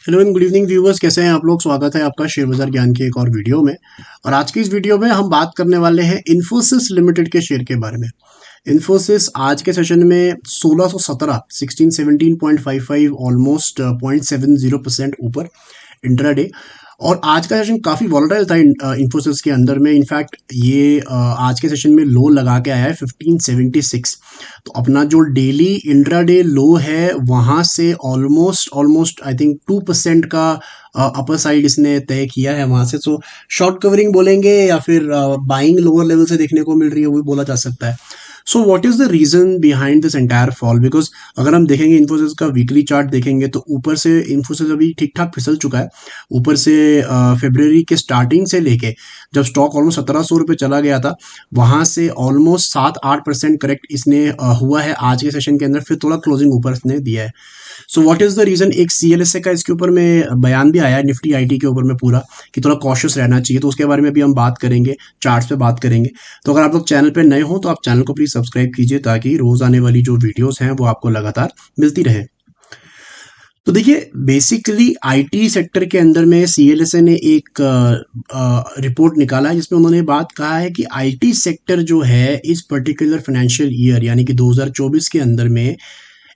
Hello and good evening viewers, कैसे हैं आप लोग। स्वागत है आपका शेयर बाजार ज्ञान के एक और वीडियो में। और आज की इस वीडियो में हम बात करने वाले हैं इन्फोसिस लिमिटेड के शेयर के बारे में। इन्फोसिस आज के सेशन में 1617 1617.55 ऑलमोस्ट 0.70% ऊपर इंट्राडे। और आज का सेशन काफ़ी वॉलेटाइल था इन्फोसिस के अंदर में। इनफैक्ट ये आज के सेशन में लो लगा के आया है 1576। तो अपना जो डेली इंट्राडे लो है वहाँ से ऑलमोस्ट आई थिंक 2% का अपर साइड इसने तय किया है वहाँ से। सो शॉर्ट कवरिंग बोलेंगे या फिर बाइंग लोअर लेवल से देखने को मिल रही है, वो भी बोला जा सकता है। So what is the reason behind this entire fall? Because अगर हम देखेंगे इन्फोसिस का वीकली चार्ट देखेंगे तो ऊपर से इन्फोसिस अभी ठीक ठाक फिसल चुका है। ऊपर से फरवरी के स्टार्टिंग से लेके जब स्टॉक ऑलमोस्ट 1700 रुपये चला गया था, वहां से ऑलमोस्ट 7-8% करेक्ट इसने हुआ है आज के सेशन के अंदर। फिर थोड़ा क्लोजिंग ऊपर इसने दिया है। So what is the reason? एक सीएलएसए का इसके ऊपर में बयान भी आया है निफ्टी आईटी के ऊपर में पूरा, कि थोड़ा कॉशियस रहना चाहिए। तो उसके बारे में भी हम बात करेंगे, चार्ट्स पे बात करेंगे। तो अगर आप लोग चैनल पे नए हो तो आप चैनल को प्लीज सब्सक्राइब कीजिए ताकि रोज आने वाली जो वीडियोस हैं वो आपको लगातार मिलती रहे। तो देखिए, बेसिकली आईटी सेक्टर के अंदर में सीएलएसए ने एक रिपोर्ट निकाला है जिसमें उन्होंने बात कहा है कि आईटी सेक्टर जो है इस पर्टिकुलर फाइनेंशियल ईयर यानी कि 2024 के अंदर में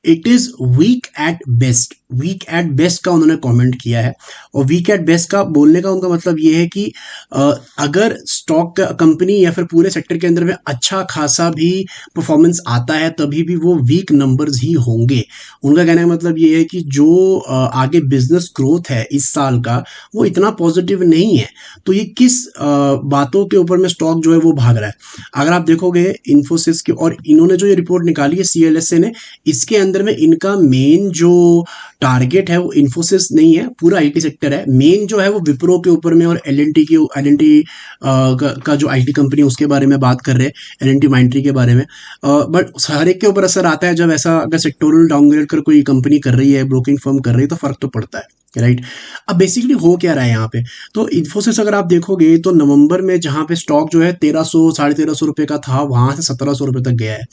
it is weak at best. Weak at best का उन्होंने कमेंट किया है। और वीक एट बेस्ट का बोलने का उनका मतलब ये है कि अगर स्टॉक कंपनी या फिर पूरे सेक्टर के अंदर में अच्छा खासा भी परफॉर्मेंस आता है तभी भी वो वीक नंबर्स ही होंगे। उनका कहने का मतलब ये है कि जो आगे बिजनेस ग्रोथ है इस साल का वो इतना पॉजिटिव नहीं है। तो ये किस बातों के ऊपर में स्टॉक जो है वो भाग रहा है? अगर आप देखोगे इन्फोसिस के, और इन्होंने जो ये रिपोर्ट निकाली है सीएलएसए ने, इसके अंदर में इनका मेन जो टारगेट है वो इन्फोसिस नहीं है, पूरा आईटी सेक्टर है। मेन जो है वो विप्रो के ऊपर में और एल एन टी का जो आईटी कंपनी उसके बारे में बात कर रहे हैं, एल एन टी माइंट्री के बारे में। बट हर एक के ऊपर असर आता है जब ऐसा अगर सेक्टोरल डाउनग्रेड कर कोई कंपनी कर रही है, ब्रोकिंग फर्म कर रही है, तो फर्क तो पड़ता है, राइट। अब बेसिकली हो क्या रहा है यहाँ पे? तो इन्फोसिस अगर आप देखोगे तो नवंबर में जहाँ पे स्टॉक जो है 1300 1350 रुपये का था, वहां से 1700 रुपये तक गया है,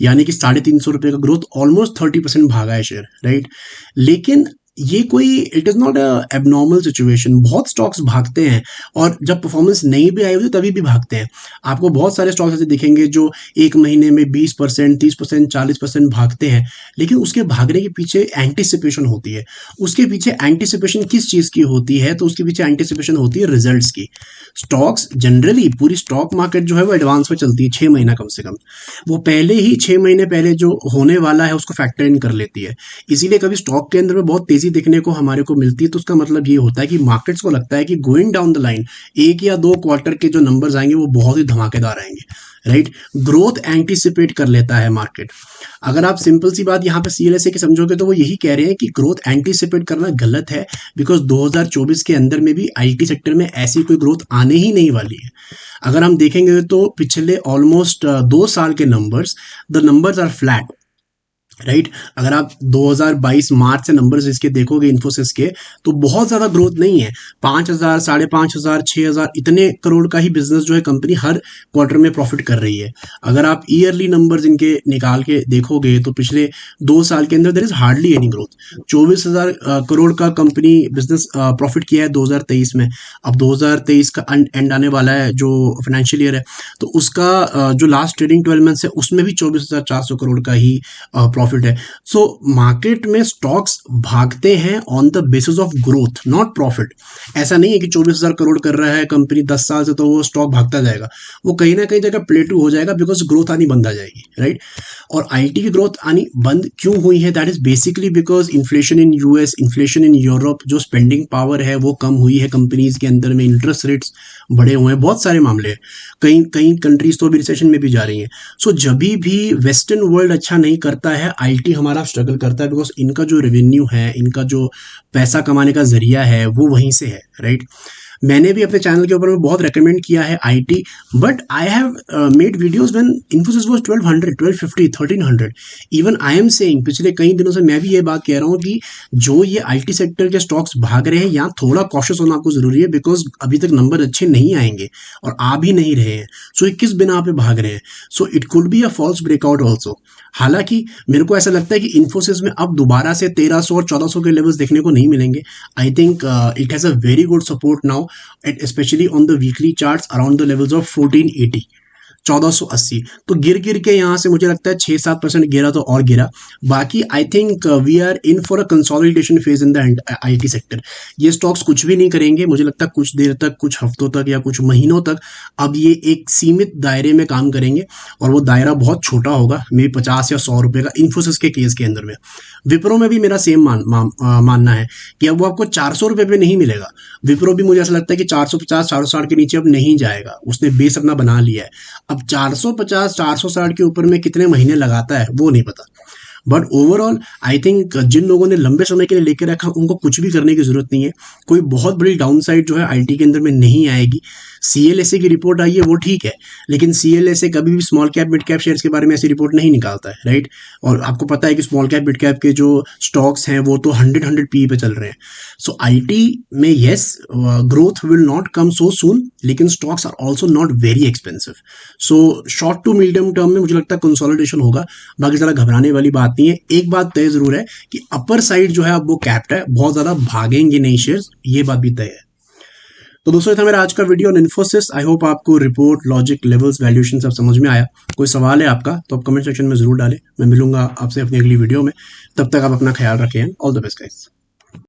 यानी कि 350 रुपये का ग्रोथ, ऑलमोस्ट 30% भागा है शेयर, राइट। लेकिन ये कोई it is not a abnormal situation. बहुत स्टॉक्स भागते हैं और जब परफॉर्मेंस नहीं भी आई होती तभी भी भागते हैं। आपको बहुत सारे स्टॉक्स ऐसे दिखेंगे जो एक महीने में 20%, 30%, 40% भागते हैं, लेकिन उसके भागने के पीछे एंटिसिपेशन होती है। उसके पीछे एंटिसिपेशन किस चीज की होती है? तो उसके पीछे एंटिसिपेशन होती है रिजल्ट्स की। स्टॉक्स जनरली, पूरी स्टॉक मार्केट जो है वो एडवांस में चलती है 6 महीना कम से कम। वो पहले ही 6 महीने पहले जो होने वाला है उसको फैक्टर इन कर लेती है। इसीलिए कभी स्टॉक के अंदर में बहुत तेजी देखने को हमारे को मिलती है तो उसका मतलब ये होता है कि मार्केट्स को लगता है कि गोइंग डाउन द लाइन 1 या 2 क्वार्टर के जो नंबर्स आएंगे वो बहुत ही धमाकेदार आएंगे, राइट। ग्रोथ एंटिसिपेट कर लेता है मार्केट। अगर आप सिंपल सी बात यहाँ पे सीएलएसए की समझोगे तो वो यही कह रहे हैं कि ग्रोथ एंटिसिपेट करना गलत है, बिकॉज 2024 के अंदर में भी आईटी सेक्टर में ऐसी कोई ग्रोथ आने ही नहीं वाली है। अगर हम देखेंगे तो पिछले ऑलमोस्ट 2 साल के numbers, the numbers are flat, right. अगर आप 2022 मार्च से नंबर्स इसके देखोगे इन्फोसिस के, तो बहुत ज्यादा ग्रोथ नहीं है। 5,000, 5,500, 6,000 इतने करोड़ का ही बिजनेस जो है कंपनी हर क्वार्टर में प्रॉफिट कर रही है। अगर आप ईयरली नंबर्स इनके निकाल के देखोगे तो पिछले 2 साल के अंदर there is hardly any growth. 24,000 crore का कंपनी बिजनेस प्रॉफिट किया है 2023 में। अब 2023 का एंड आने वाला है जो फाइनेंशियल ईयर है, तो उसका जो लास्ट ट्रेडिंग 12 मंथ्स है उसमें भी 24,400 करोड़ का ही प्रॉफिट है। सो मार्केट में स्टॉक्स भागते हैं on the basis of growth, not profit. ऐसा नहीं है कि 24,000 करोड़ कर रहा है कंपनी 10 साल से तो वो स्टॉक भागता जाएगा। वो कहीं ना कहीं जगह प्लेटू हो जाएगा, बिकॉज ग्रोथ आनी बंद आ जाएगी, राइट। और आईटी की ग्रोथ आनी बंद क्यों हुई है? That is basically because inflation in US, inflation in Europe, जो स्पेंडिंग पावर है वो कम हुई है कंपनीज के अंदर में, इंटरेस्ट रेट्स बढ़े हुए हैं, बहुत सारे मामले हैं। कई कई कंट्रीज तो अभी रिसेशन में भी जा रही हैं। सो जब भी वेस्टर्न वर्ल्ड अच्छा नहीं करता है, आईटी हमारा स्ट्रगल करता है, बिकॉज इनका जो रेवेन्यू है, इनका जो पैसा कमाने का जरिया है वो वहीं से है, राइट। मैंने भी अपने चैनल के ऊपर में बहुत रेकमेंड किया है IT, but I have made videos when Infosys was 1200, 1250, 1300। Even I am saying, पिछले कई दिनों से मैं भी ये बात कह रहा हूँ कि जो ये आईटी सेक्टर के स्टॉक्स भाग रहे हैं, यहाँ थोड़ा कॉशियस होना आपको जरूरी है, बिकॉज अभी तक नंबर अच्छे नहीं आएंगे और आ भी नहीं रहे हैं। सो ये किस बिना पे भाग रहे हैं? So it could be a false breakout also. हालांकि मेरे को ऐसा लगता है कि इन्फोसिस में अब दोबारा से 1300 और 1400 के लेवल्स देखने को नहीं मिलेंगे। I think it has a very good support now, specially on the weekly charts around the levels of 1480, 1480। तो गिर गिर के यहाँ से मुझे लगता है 6-7% गिरा तो और गिरा। बाकी I think we are in for a consolidation phase in the IT sector. ये स्टॉक्स कुछ भी नहीं करेंगे, मुझे लगता है कुछ देर तक, कुछ हफ्तों तक या कुछ महीनों तक अब ये एक सीमित दायरे में काम करेंगे, और वो दायरा बहुत छोटा होगा, मे 50 या 100 रुपये का इन्फोसिस के केस के अंदर में। विप्रो में भी मेरा सेम मानना है कि अब वो आपको 400 रुपये पे नहीं मिलेगा। विप्रो भी मुझे ऐसा लगता है कि 450 460 के नीचे अब नहीं जाएगा, उसने बेस अपना बना लिया है। अब 450 460 के ऊपर में कितने महीने लगाता है वो नहीं पता, बट ओवरऑल आई थिंक जिन लोगों ने लंबे समय के लिए लेके रखा उनको कुछ भी करने की जरूरत नहीं है। कोई बहुत बड़ी डाउन साइड जो है आईटी के अंदर में नहीं आएगी। सीएलएसए की रिपोर्ट आई है वो ठीक है, लेकिन सीएलएसए कभी भी small cap mid cap shares के बारे में ऐसी रिपोर्ट नहीं निकालता है, राइट। और आपको पता है कि स्मॉल कैप मिड कैप के जो स्टॉक्स हैं वो तो 100 पी पे चल रहे हैं। सो आईटी में yes, growth will not come so soon, लेकिन stocks are also not very expensive. So short to medium term में मुझे लगता है कंसोलिडेशन होगा, बाकी ज़्यादा घबराने वाली बात नहीं है। एक बात तय जरूर है कि अपर साइड जो है अब वो कैप्ड है, बहुत ज़्यादा भागेंगे नहीं शेयर्स, ये बात भी तय है। तो दोस्तों, ये था मेरा आज का video on Infosys. I hope आपको रिपोर्ट, लॉजिक, लेवल्स, वैल्यूएशन सब समझ में आया। कोई सवाल है आपका तो आप कमेंट सेक्शन में जरूर डालें। मैं मिलूंगा आपसे अपनी अगली वीडियो में, तब तक आप अपना ख्याल रखें। All the best guys.